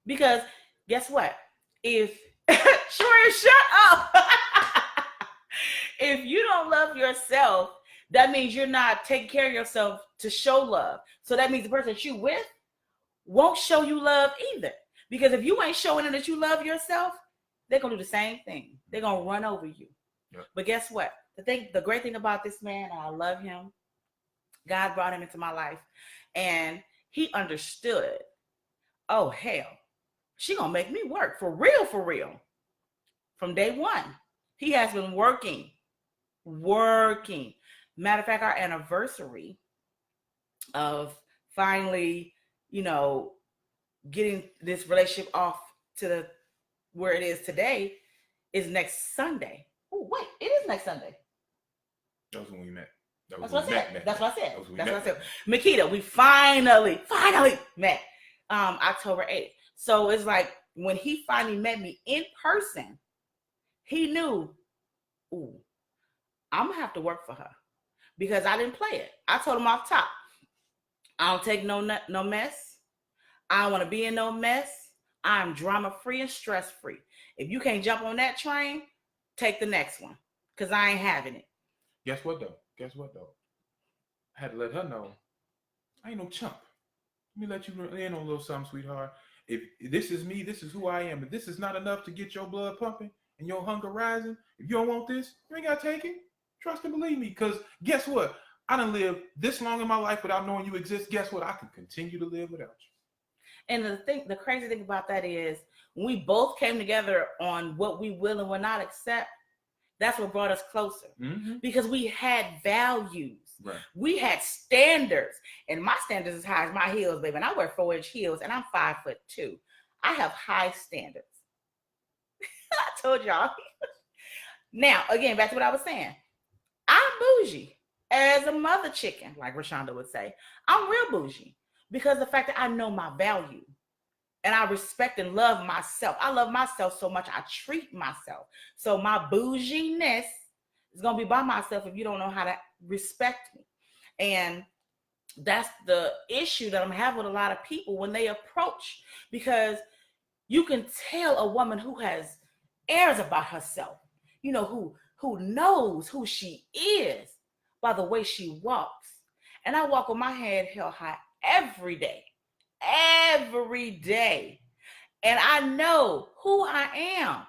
Because guess what? If shut up. If you don't love yourself, that means you're not taking care of yourself to show love. So that means the person that you with won't show you love either. Because if you ain't showing them that you love yourself, they're gonna do the same thing. They're gonna run over you. Yep. But guess what? The great thing about this man, I love him. God brought him into my life, and he understood. Oh hell, she gonna make me work for real, from day one. He has been working. Matter of fact, our anniversary of finally, getting this relationship off to where it is today is next Sunday. Oh, wait, it is next Sunday. That was when we met. That's what I said. Makita, we finally met October 8th. So it's like when he finally met me in person, he knew, ooh, I'm gonna have to work for her because I didn't play it. I told him off top, I don't take no mess. I don't want to be in no mess. I'm drama free and stress free. If you can't jump on that train, take the next one because I ain't having it. Guess what though? I had to let her know I ain't no chump. Let me let you in on a little something, sweetheart. If this is me, this is who I am. If this is not enough to get your blood pumping and your hunger rising, if you don't want this, you ain't gotta take it. Trust and believe me, because guess what? I done lived this long in my life without knowing you exist. Guess what? I can continue to live without you. And the crazy thing about that is we both came together on what we will and will not accept. That's what brought us closer. Mm-hmm. Because we had values. Right. We had standards. And my standards is high as my heels, baby. And I wear 4-inch heels and I'm 5'2". I have high standards. I told y'all. Now, again, back to what I was saying. I'm bougie as a mother chicken, like Rashonda would say. I'm real bougie because the fact that I know my value and I respect and love myself. I love myself so much I treat myself. So my bouginess is going to be by myself if you don't know how to respect me. And that's the issue that I'm having with a lot of people when they approach, because you can tell a woman who has airs about herself, who knows who she is by the way she walks. And I walk with my head held high every day. And I know who I am.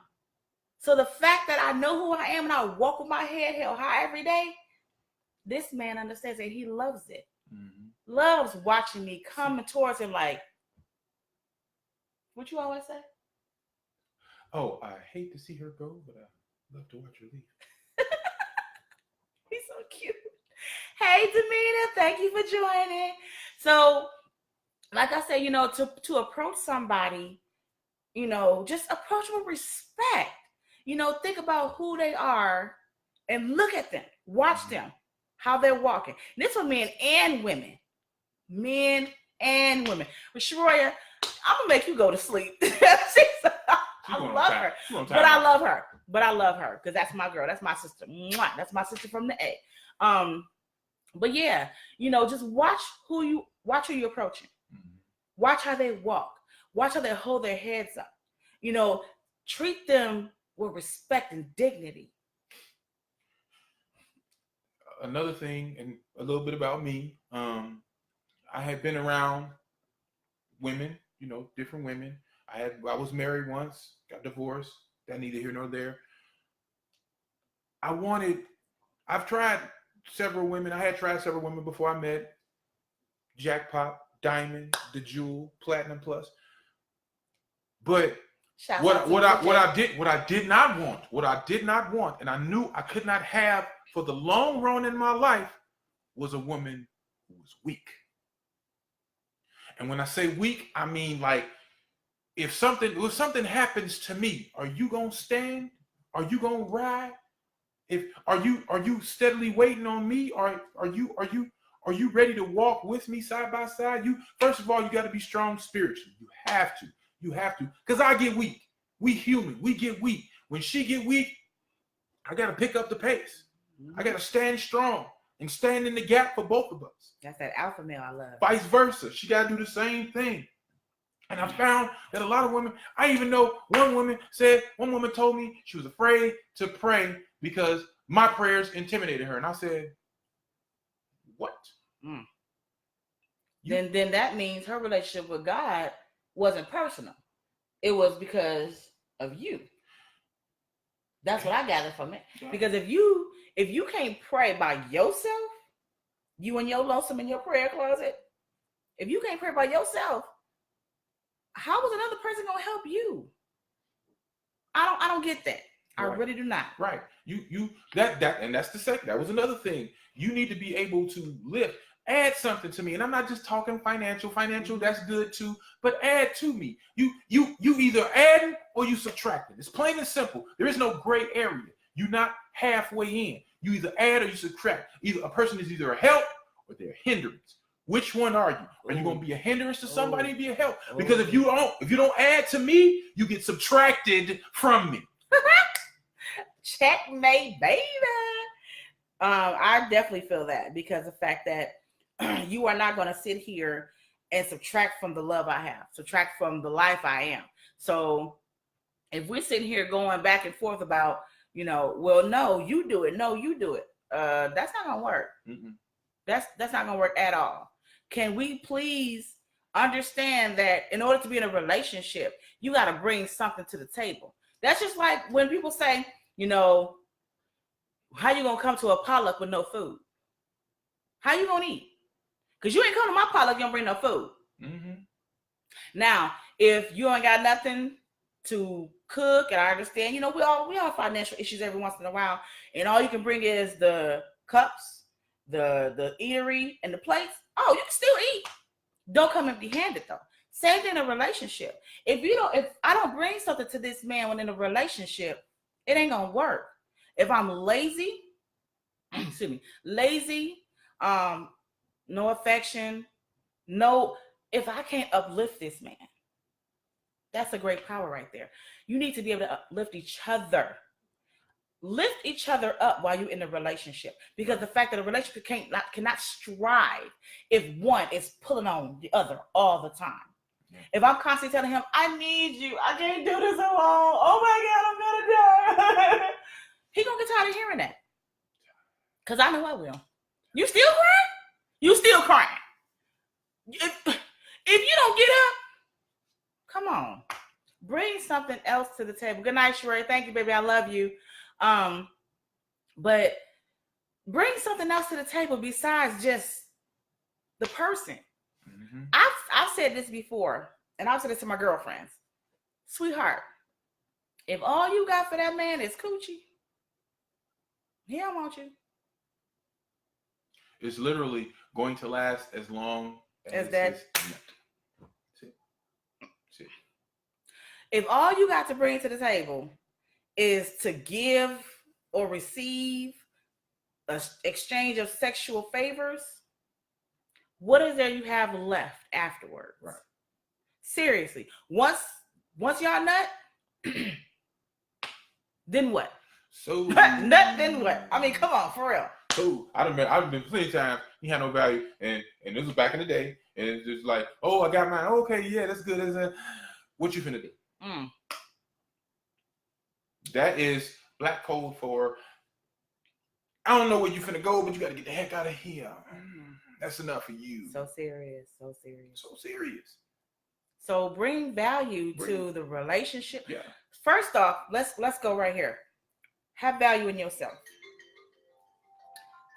So the fact that I know who I am and I walk with my head held high every day, this man understands that he loves it. Mm-hmm. Loves watching me coming towards him like, what you always say? Oh, I hate to see her go, but I love to watch her leave. He's so cute. Hey, Tamina, thank you for joining. So, like I said, to approach somebody, just approach with respect. Think about who they are and look at them. Watch them, how they're walking. This for men and women. Men and women. But Shroya, I'm gonna make you go to sleep. I love her. But I love her. But I love her because that's my girl. That's my sister. Mwah. That's my sister from the A. But yeah, just watch who you're approaching. Watch how they walk. Watch how they hold their heads up. Treat them with respect and dignity. Another thing, and a little bit about me. I had been around women, different women. I was married once, got divorced. That neither here nor there. I've tried several women. I had tried several women before I met Jackpot, Diamond, The Jewel, Platinum Plus. But what I did not want, and I knew I could not have for the long run in my life, was a woman who was weak. And when I say weak, I mean like if something happens to me, are you gonna stand? Are you gonna ride? Are you steadily waiting on me? Are you ready to walk with me side by side? First of all, you got to be strong spiritually. You have to. Because I get weak. We human. We get weak. When she get weak, I got to pick up the pace. I got to stand strong and stand in the gap for both of us. That's that alpha male I love. Vice versa. She got to do the same thing. And I found that a lot of women, I even know one woman told me she was afraid to pray because my prayers intimidated her. And I said, what? Then that means her relationship with God wasn't personal. It was because of you. That's what I gathered from it. Because if you can't pray by yourself, you and your lonesome in your prayer closet, if you can't pray by yourself, how is another person gonna help you? I don't get that. I really do not. Right. And that's the second. That was another thing. You need to be able to lift, add something to me. And I'm not just talking financial, that's good too, but add to me. You either adding or you subtracting. It's plain and simple. There is no gray area. You're not halfway in. You either add or you subtract. Either a person is either a help or they're a hindrance. Which one are you? Are you going to be a hindrance to somebody or be a help? Because if you don't add to me, you get subtracted from me. Checkmate, baby. I definitely feel that because the fact that you are not going to sit here and subtract from the love I have, subtract from the life I am. So if we're sitting here going back and forth about, well, no, you do it. No, you do it. That's not going to work. Mm-mm. That's not going to work at all. Can we please understand that in order to be in a relationship, you got to bring something to the table? That's just like when people say, how you going to come to a potluck with no food? How you going to eat? Because you ain't come to my potluck, you don't bring no food. Mm-hmm. Now, if you ain't got nothing to cook, and I understand, we all have financial issues every once in a while, and all you can bring is the cups, the eatery, and the plates. Oh, you can still eat. Don't come empty-handed though. Same thing in a relationship. If I don't bring something to this man when in a relationship, it ain't gonna work. If I'm lazy, no affection, if I can't uplift this man, that's a great power right there. You need to be able to uplift each other. Lift each other up while you're in a relationship, because the fact that a relationship cannot strive if one is pulling on the other all the time. Yeah. If I'm constantly telling him, I need you, I can't do this alone, oh my God, I'm gonna die, he gonna get tired of hearing that. Because I know I will. You still crying? You still crying. If you don't get up, come on. Bring something else to the table. Good night, Sheree. Thank you, baby. I love you. But bring something else to the table besides just the person. Mm-hmm. I've said this before, and I've said this to my girlfriends. Sweetheart, if all you got for that man is coochie, he don't want you. It's literally going to last as long as that. it's meant. See? See? If all you got to bring to the table is to give or receive an exchange of sexual favors, what is there you have left afterwards? Right. Seriously. Once y'all nut, then what? So Nut, then what? I mean, come on, for real. So I've been plenty of times he had no value, and this was back in the day, and it's just like, oh, I got mine. Okay, yeah, that's good. What you finna do? That is black code for, I don't know where you finna go, but you got to get the heck out of here. That's enough for you. So serious, so serious. So serious. So bring value to the relationship. Yeah. First off, let's go right here. Have value in yourself.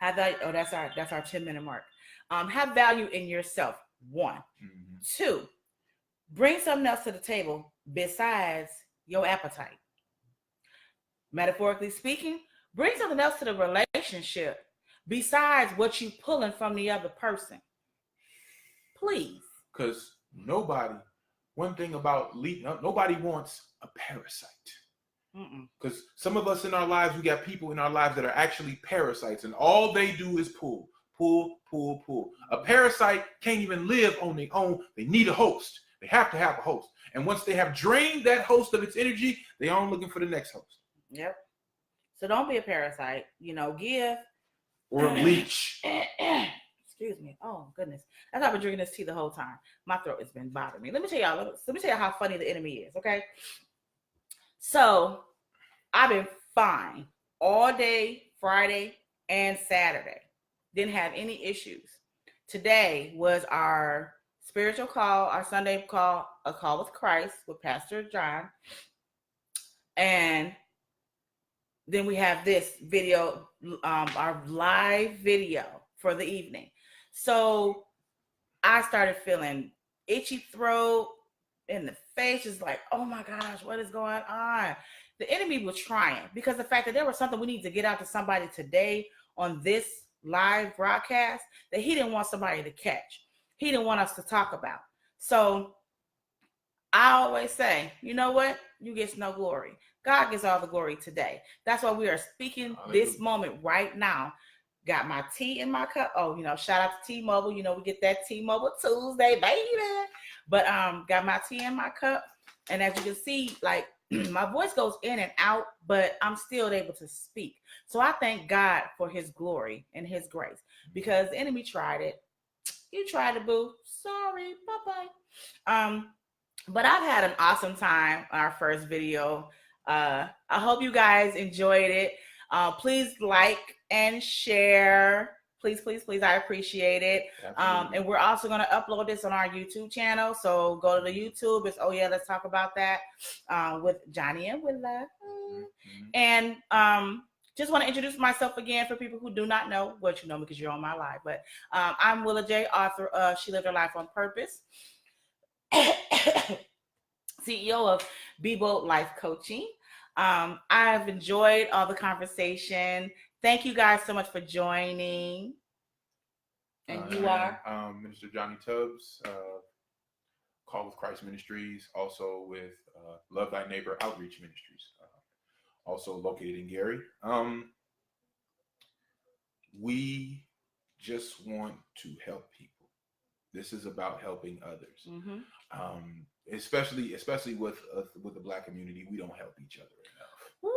Have value. Oh, that's our 10-minute mark. Have value in yourself. 1. 2, bring something else to the table besides your appetite. Metaphorically speaking, bring something else to the relationship besides what you pulling from the other person. Please. Because one thing about nobody wants a parasite. Because some of us in our lives, we got people in our lives that are actually parasites, and all they do is pull. A parasite can't even live on their own. They need a host. They have to have a host. And once they have drained that host of its energy, they're on looking for the next host. Yep. So don't be a parasite. Give. Or a leech. Excuse me. Oh, goodness. I've been drinking this tea the whole time. My throat has been bothering me. Let me tell y'all how funny the enemy is, okay? So I've been fine all day, Friday and Saturday. Didn't have any issues. Today was our spiritual call, our Sunday call, a call with Christ with Pastor John. And then we have this video, our live video for the evening. So I started feeling itchy throat in the face, just like, oh my gosh, what is going on? The enemy was trying, because the fact that there was something we need to get out to somebody today on this live broadcast that he didn't want somebody to catch. He didn't want us to talk about. So I always say, you know what? You get no glory. God gets all the glory today. That's why we are speaking this moment right now. Got my tea in my cup. Oh, shout out to T-Mobile. We get that T-Mobile Tuesday, baby. But got my tea in my cup. And as you can see, like, my voice goes in and out, but I'm still able to speak. So I thank God for his glory and his grace, because the enemy tried it. You tried it, boo. Sorry. Bye-bye. But I've had an awesome time on our first video. I hope you guys enjoyed it. Please like and share. Please. I appreciate it. And we're also going to upload this on our YouTube channel. So go to the YouTube. It's Oh Yeah, Let's Talk About That with Johnny and Willa. And just want to introduce myself again for people who do not know. Well, you know me because you're on my live. But I'm Willa J, author of She Lived Her Life on Purpose. CEO of Bebo Life Coaching. I've enjoyed all the conversation. Thank you guys so much for joining. And you are? Minister Johnny Tubbs, Call with Christ Ministries, also with Love Thy Neighbor Outreach Ministries, also located in Gary. We just want to help people. This is about helping others. Especially with the Black community, we don't help each other enough. Ooh.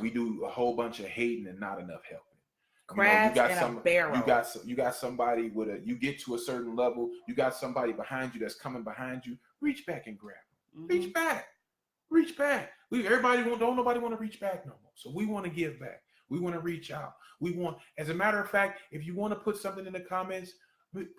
We do a whole bunch of hating and not enough helping. Crabs in a barrel. You got somebody you get to a certain level. You got somebody behind you that's coming behind you. Reach back and grab them. Reach back. Don't nobody want to reach back no more. So we want to give back. We want to reach out. As a matter of fact, if you want to put something in the comments,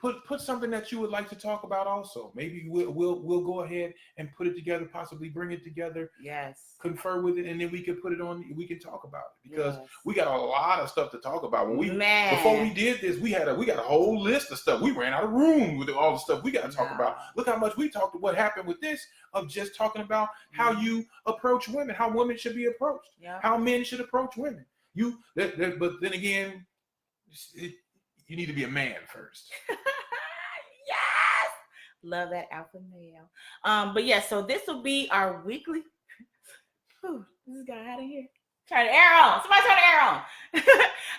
put something that you would like to talk about also. Maybe we'll go ahead and put it together, possibly bring it together. Yes. Confer with it, and then we can put it on. We can talk about it, because we got a lot of stuff to talk about. Before we did this, we got a whole list of stuff. We ran out of room with all the stuff we got to talk about. Look how much we talked. What happened with this of just talking about how you approach women, how women should be approached, how men should approach women. But then again, you need to be a man first. Yes, love that alpha male. But yeah, so this will be our weekly. Whew, this guy out of here. Turn the air on. Somebody turn the air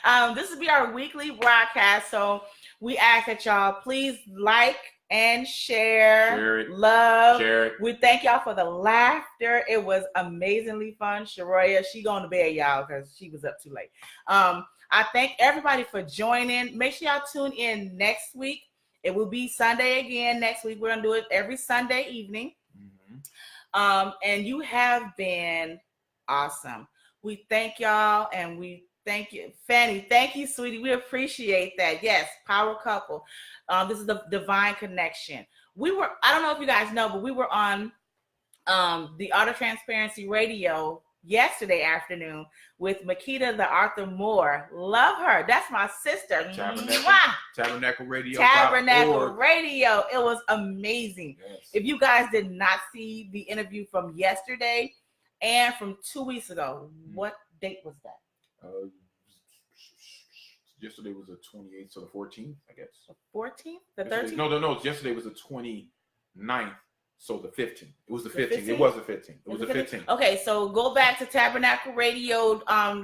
on. This will be our weekly broadcast. So we ask that y'all please like and share it. Love. Share it. We thank y'all for the laughter. It was amazingly fun. Sharoya, she going to bed, y'all, because she was up too late. I thank everybody for joining. Make sure y'all tune in next week. It will be Sunday again next week. We're going to do it every Sunday evening. Mm-hmm. And you have been awesome. We thank y'all, and we thank you. Fanny, thank you, sweetie. We appreciate that. Yes, power couple. This is the divine connection. I don't know if you guys know, but we were on the Art of Transparency Radio yesterday afternoon with Makita the Arthur Moore. Love her. That's my sister. Tabernacle Radio. Tabernacle Radio. It was amazing. Yes. If you guys did not see the interview from yesterday and from 2 weeks ago, what date was that? Yesterday was the 28th, so the 14th, I guess. The 14th? The 13th? No. Yesterday was the 29th. So the 15th. It was the 15th. It was the 15th. It was the 15th. Okay, so go back to Tabernacle Radio,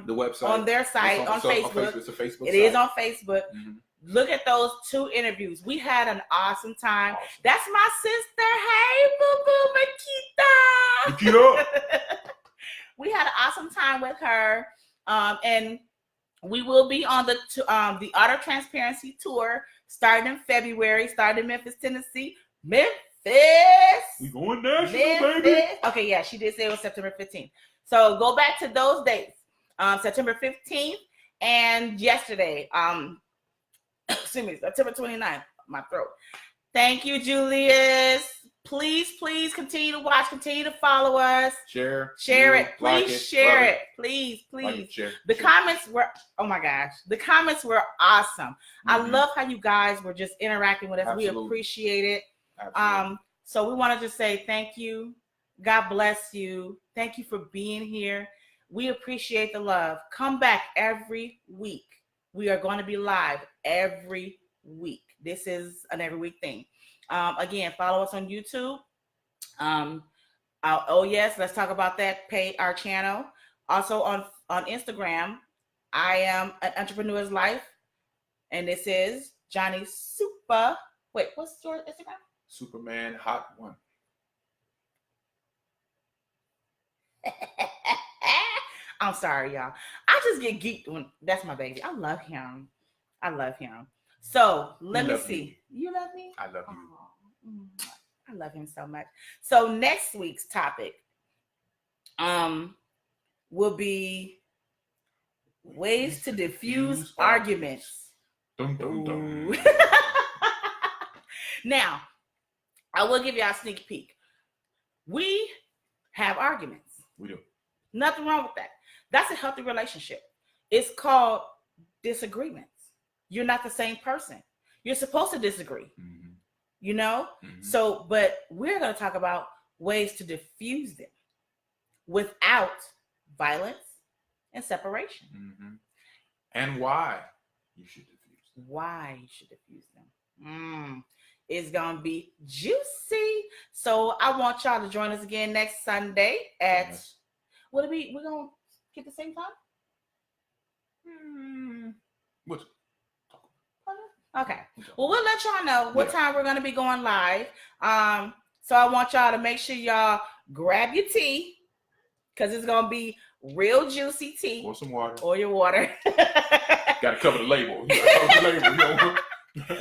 the website on their site on Facebook. It's a Facebook. It is on Facebook. Mm-hmm. Look at those 2 interviews. We had an awesome time. Awesome. That's my sister. Hey, boo boo, Makita. We had an awesome time with her, and we will be on the Art of Transparency tour starting in February, starting in Memphis, Tennessee. We going national, baby. Okay, yeah, she did say it was September 15th. So go back to those dates. September 15th and yesterday, September 29th, my throat. Thank you, Julius. Please continue to watch, continue to follow us. Share it. Please share it. Please. The comments were, oh my gosh, the comments were awesome. Mm-hmm. I love how you guys were just interacting with us. Absolutely. We appreciate it. Absolutely. So we want to just say thank you. God bless you. Thank you for being here. We appreciate the love. Come back every week. We are going to be live every week. This is an every week thing. Again, follow us on YouTube. Oh yes, let's talk about that. Pay our channel. Also on Instagram, I am an entrepreneur's life, and this is Johnny Super. Wait, what's your Instagram? Superman Hot 1. I'm sorry, y'all. I just get geeked when that's my baby. I love him. So let me see. You love me? I love you. I love him so much. So next week's topic will be ways to diffuse arguments. Dun, dun, dun. Now, I will give y'all a sneak peek. We have arguments. We do. Nothing wrong with that. That's a healthy relationship. It's called disagreements. You're not the same person. You're supposed to disagree. Mm-hmm. You know? Mm-hmm. So, but we're going to talk about ways to diffuse them without violence and separation. Mm-hmm. And why you should diffuse them. Why you should diffuse them. It's going to be juicy. So I want y'all to join us again next Sunday at, what it be? We're going to get the same time? What? Okay. Well, we'll let y'all know what time we're going to be going live. So I want y'all to make sure y'all grab your tea, because it's going to be real juicy tea. Or some water. Or your water. Got to cover the label.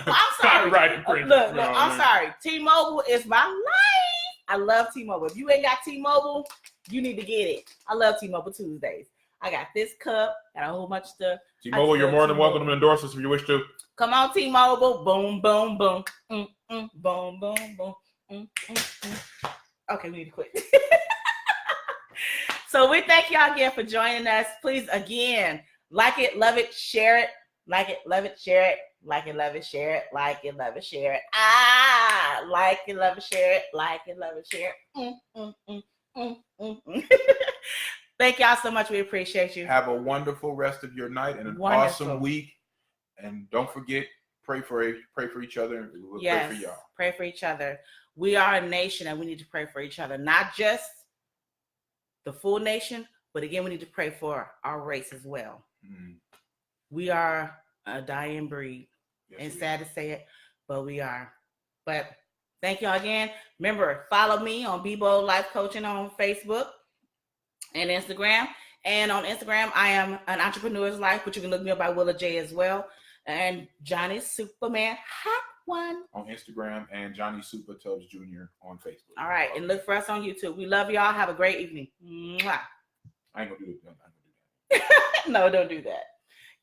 I'm sorry. Look, I'm sorry. T-Mobile is my life. I love T-Mobile. If you ain't got T-Mobile, you need to get it. I love T-Mobile Tuesdays. I got this cup, got a whole bunch of stuff. T-Mobile, you're more than welcome to endorse us if you wish to. Come on, T-Mobile. Boom, boom, boom. Boom, boom, boom. Okay, we need to quit. So we thank y'all again for joining us. Please, again, like it, love it, share it. Like it, love it, share it. Like it, love it, share it. Like it, love it, share it. Like it, love it, share it. Like it, love it, share it. Thank y'all so much. We appreciate you. Have a wonderful rest of your night and an awesome week. And don't forget, pray for each other, and we'll Yes, pray for y'all. Pray for each other. We are a nation, and we need to pray for each other, not just the full nation, but again, we need to pray for our race as well. We are a dying breed. Yes, and sad to say it, but we are. But thank y'all again. Remember, follow me on Be Bold Life Coaching on Facebook and Instagram. And on Instagram, I am an entrepreneur's life, but you can look me up by Willa J as well. And Johnny Superman Hot One on Instagram, and Johnny Super Tubbs Jr. on Facebook. All right, and look for us on YouTube. We love y'all. Have a great evening. Mwah. I ain't gonna do that. No, don't do that.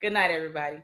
Good night, everybody.